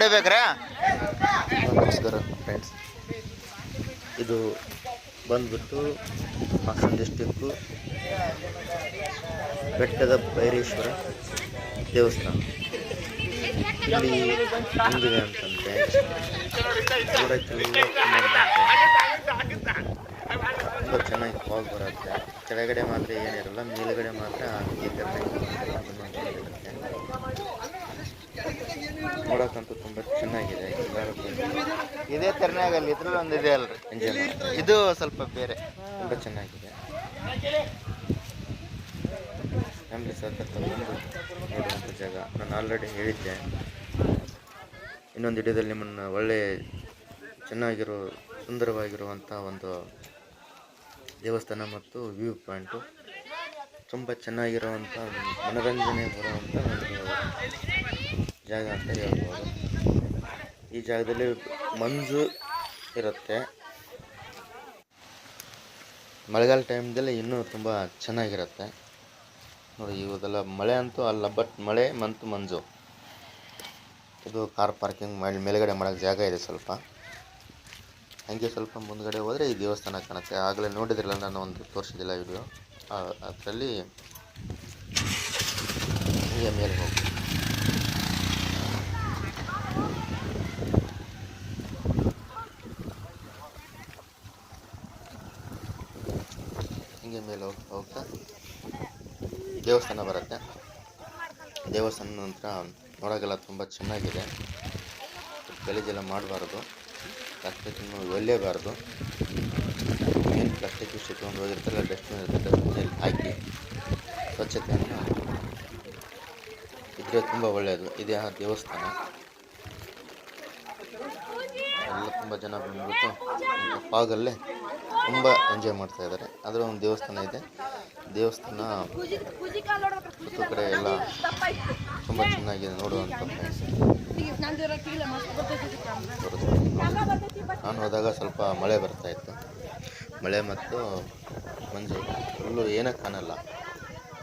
ಹೊಡಿಬೇಕ್ರಾ? ನಮಸ್ಕಾರ ಫ್ರೆಂಡ್ಸ್, ಇದು ಬಂದ್ಬಿಟ್ಟು ಹಾಸನ ಡಿಸ್ಟಿಕ್ಕು ಬೆಟ್ಟದ ಭೈರೇಶ್ವರ ದೇವಸ್ಥಾನ. ಇಲ್ಲಿ ಹೆಂಗಿದೆ ಅಂತಂದರೆ ತುಂಬ ಚೆನ್ನಾಗಿ ಫಾಗ್ ಬರುತ್ತೆ. ಕೆಳಗಡೆ ಮಾತ್ರ ಏನಿರಲ್ಲ, ಮೇಲುಗಡೆ ಮಾತ್ರ ನೋಡೋಕ್ಕಂತೂ ತುಂಬ ಚೆನ್ನಾಗಿದೆ. ಎಲ್ಲರೂ ಇದೇ ತೆರನಾಗಲ್ಲಿ ಇದ್ರಲ್ಲಿ ಒಂದು ಇದೆ ಅಲ್ರಿ, ಎಂಜಾಯ್ ಮಾಡ್ತಾರೆ. ಇದು ಸ್ವಲ್ಪ ಬೇರೆ, ತುಂಬ ಚೆನ್ನಾಗಿದೆ. ಫ್ಯಾಮಿಲಿ ಸಖತ್ ನೋಡುವಂಥ ಜಾಗ. ನಾನು ಆಲ್ರೆಡಿ ಹೇಳಿದ್ದೆ, ಇನ್ನೊಂದು ವಿಡಿಯೋದಲ್ಲಿ ನಿಮ್ಮನ್ನು ಒಳ್ಳೆ ಚೆನ್ನಾಗಿರೋ ಸುಂದರವಾಗಿರುವಂಥ ಒಂದು ದೇವಸ್ಥಾನ ಮತ್ತು ವ್ಯೂ ಪಾಯಿಂಟು, ತುಂಬ ಚೆನ್ನಾಗಿರುವಂಥ ಮನೋರಂಜನೆ ಬರುವಂಥ ಒಂದು ಜಾಗ ಅಂತ ಹೇಳ್ಬೋದು. ಈ ಜಾಗದಲ್ಲಿ ಮಂಜು ಇರುತ್ತೆ. ಮಳೆಗಾಲ ಟೈಮ್ದಲ್ಲಿ ಇನ್ನೂ ತುಂಬ ಚೆನ್ನಾಗಿರುತ್ತೆ ನೋಡಿ. ಇವುದೆಲ್ಲ ಮಳೆ ಅಂತೂ ಅಲ್ಲ, ಬಟ್ ಮಳೆ ಮತ್ತು ಮಂಜು. ಇದು ಕಾರ್ ಪಾರ್ಕಿಂಗ್ ಮಾಡಿ ಮೇಲ್ಗಡೆ ಮಾಡೋಕ್ಕೆ ಜಾಗ ಇದೆ ಸ್ವಲ್ಪ. ಹಾಗೆ ಸ್ವಲ್ಪ ಮುಂದ್ಗಡೆ ಹೋದರೆ ಈ ದೇವಸ್ಥಾನ ಕಾಣುತ್ತೆ. ಆಗಲೇ ನೋಡಿದ್ರಲ್ಲ, ನಾನು ಒಂದು ತೋರಿಸಿದಿಲ್ಲ ವಿಡಿಯೋ, ಅದರಲ್ಲಿ ಹೀಗೆ ಮೇಲೆ ಹೋಗಿ ಹಿಂಗೆ ಮೇಲೆ ಹೋಗ್ತಾ ದೇವಸ್ಥಾನ ಬರುತ್ತೆ. ದೇವಸ್ಥಾನ ನಂತರ ನೋಡೋಕ್ಕೆಲ್ಲ ತುಂಬ ಚೆನ್ನಾಗಿದೆ. ಗಲೀಜೆಲ್ಲ ಮಾಡಬಾರ್ದು, ಪ್ಲಾಸ್ಟಿಕ್ಕನ್ನು ಒಲ್ಲೇಬಾರ್ದು. ಏನು ಪ್ಲಾಸ್ಟಿಕ್ ಇಷ್ಟು ತೊಗೊಂಡು ಹೋಗಿರ್ತಾರಲ್ಲ, ಡಸ್ಟ್ಬಿನ್ ಇರುತ್ತೆ, ಡಸ್ಟ್ಬಿನಲ್ಲಿ ಹಾಕಿ ಸ್ವಚ್ಛತೆಯನ್ನು ಇದ್ದರೆ ತುಂಬ ಒಳ್ಳೆಯದು. ಇದೇ ಆ ದೇವಸ್ಥಾನ. ಎಲ್ಲ ತುಂಬ ಜನ ಬಂದ್ಬಿಟ್ಟು ಫಾಗಲ್ಲೇ ತುಂಬ ಎಂಜಾಯ್ ಮಾಡ್ತಾ ಇದ್ದಾರೆ. ಅದರ ಒಂದು ದೇವಸ್ಥಾನ ಇದೆ. ದೇವಸ್ಥಾನ ಸುತ್ತ ಕಡೆ ಎಲ್ಲ ತುಂಬ ಚೆನ್ನಾಗಿದೆ ನೋಡುವಂಥ ಪ್ಲೇಸ್. ನಾನು ಹೋದಾಗ ಸ್ವಲ್ಪ ಮಳೆ ಬರ್ತಾಯಿತ್ತು. ಮಳೆ ಮತ್ತು ಮಂಜು ಫುಲ್ಲು ಏನೂ ಕಾಣಲ್ಲ.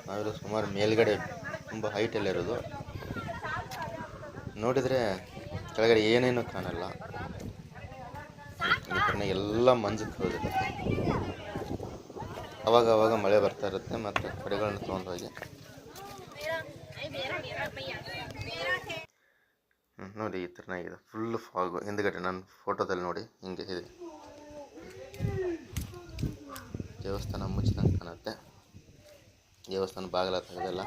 ನಾವಿರೋ ಸುಮಾರು ಮೇಲ್ಗಡೆ ತುಂಬ ಹೈಟಲ್ಲಿರೋದು. ನೋಡಿದರೆ ಕೆಳಗಡೆ ಏನೇನು ಕಾಣಲ್ಲ. ಈ ಥರ ಎಲ್ಲ ಮಂಜು ಕವಿದಿರುತ್ತೆ. ಅವಾಗ ಮಳೆ ಬರ್ತಾ ಇರುತ್ತೆ. ಮತ್ತು ಕಡೆಗಳನ್ನ ತೊಗೊಂಡು ಹೋಗಿ ನೋಡಿ, ಈ ಥರನಾಗಿದೆ. ಫುಲ್ಲು ಫಾಗು ಹಿಂದ್ಗಡೆ ನಾನು ಫೋಟೋದಲ್ಲಿ ನೋಡಿ ಹಿಂಗೆ ಇದೆ. ದೇವಸ್ಥಾನ ಮುಚ್ಚಿದಂಗೆ ಕಾಣುತ್ತೆ. ದೇವಸ್ಥಾನ ಬಾಗಿಲ ತೆಗೆದಲ್ಲ.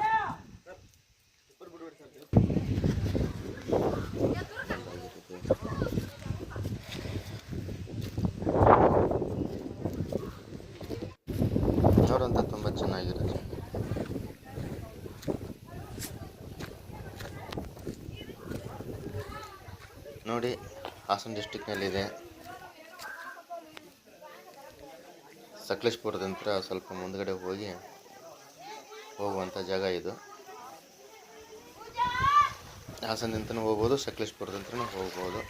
ನೋಡುವಂಥ ತುಂಬ ಚೆನ್ನಾಗಿರುತ್ತೆ. ನೋಡಿ, ಹಾಸನ ಡಿಸ್ಟಿಕ್ನಲ್ಲಿದೆ. ಸಕಲೇಶಪುರದಂತ್ರ ಸ್ವಲ್ಪ ಮುಂದ್ಗಡೆ ಹೋಗುವಂಥ ಜಾಗ ಇದು. ಹಾಸನದಿಂದನೂ ಹೋಗ್ಬೋದು, ಸಕಲೇಶಪುರದಂತ್ರನೂ ಹೋಗ್ಬೋದು.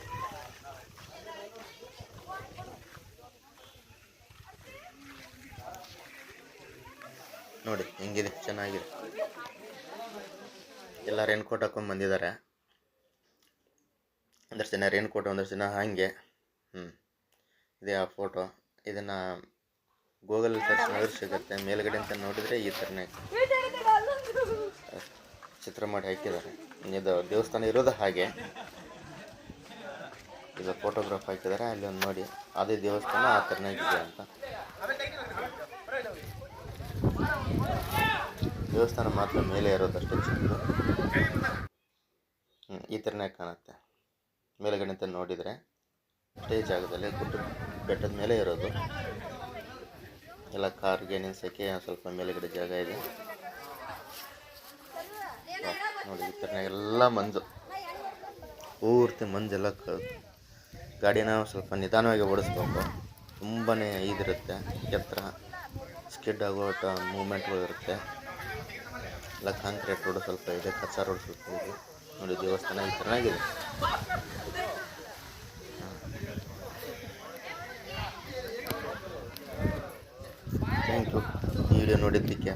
ನೋಡಿ ಹೆಂಗಿದೆ, ಚೆನ್ನಾಗಿದೆ. ಎಲ್ಲ ರೇನ್ ಕೋಟ್ ಹಾಕೊಂಡು ಬಂದಿದ್ದಾರೆ. ಒಂದಷ್ಟು ಜನ ರೇನ್ ಕೋಟ್, ಒಂದಷ್ಟು ಜನ ಹಾಗೆ. ಇದೇ ಆ ಫೋಟೋ. ಇದನ್ನು ಗೂಗಲಲ್ಲಿ ಸರ್ಚ್ ಮಾಡಿದ್ರೆ ಸಿಗುತ್ತೆ. ಮೇಲ್ಗಡೆ ಅಂತ ನೋಡಿದರೆ ಈ ಥರನೇ ಚಿತ್ರ ಮಾಡಿ ಹಾಕಿದ್ದಾರೆ. ಇದು ದೇವಸ್ಥಾನ ಇರೋದು ಹಾಗೆ. ಇದು ಫೋಟೋಗ್ರಾಫ್ ಹಾಕಿದ್ದಾರೆ. ಅಲ್ಲಿ ಒಂದು ನೋಡಿ, ಅದೇ ದೇವಸ್ಥಾನ ಆ ಥರನಾಗಿದೆ ಅಂತ. ದೇವಸ್ಥಾನ ಮಾತ್ರ ಮೇಲೆ ಇರೋದಷ್ಟೇ ಚಿಕ್ಕ. ಈ ಥರನೇ ಕಾಣುತ್ತೆ ಮೇಲ್ಗಡೆ ಅಂತ ನೋಡಿದರೆ. ಅಷ್ಟೇ ಜಾಗದಲ್ಲಿ ಬೆಟ್ಟದ ಮೇಲೆ ಇರೋದು. ಎಲ್ಲ ಕಾರ್ಗೆ ನಿಲ್ಸೋಕ್ಕೆ ಸ್ವಲ್ಪ ಮೇಲುಗಡೆ ಜಾಗ ಇದೆ ನೋಡಿ. ಈ ಥರನಾಗ ಎಲ್ಲ ಮಂಜು, ಪೂರ್ತಿ ಮಂಜೆಲ್ಲ ಗಾಡಿನ ಸ್ವಲ್ಪ ನಿಧಾನವಾಗಿ ಓಡಿಸ್ಬೇಕು. ತುಂಬಾ ಇದಿರುತ್ತೆ, ಎತ್ತರ, ಸ್ಕಿಡ್ ಆಗೋ ಮೂಮೆಂಟ್ಗಳು ಇರುತ್ತೆ. ಎಲ್ಲ ಕಾಂಕ್ರೀಟ್ ರೋಡು ಸ್ವಲ್ಪ ಇದೆ, ಕಚ್ಚಾ ರೋಡ್ ಸ್ವಲ್ಪ ಇದೆ ನೋಡಿ. ದೇವಸ್ಥಾನ ಈ ಥರನಾಗಿದೆ. ಥ್ಯಾಂಕ್ ಯು ಈ ವಿಡಿಯೋ ನೋಡಿದ್ದಕ್ಕೆ.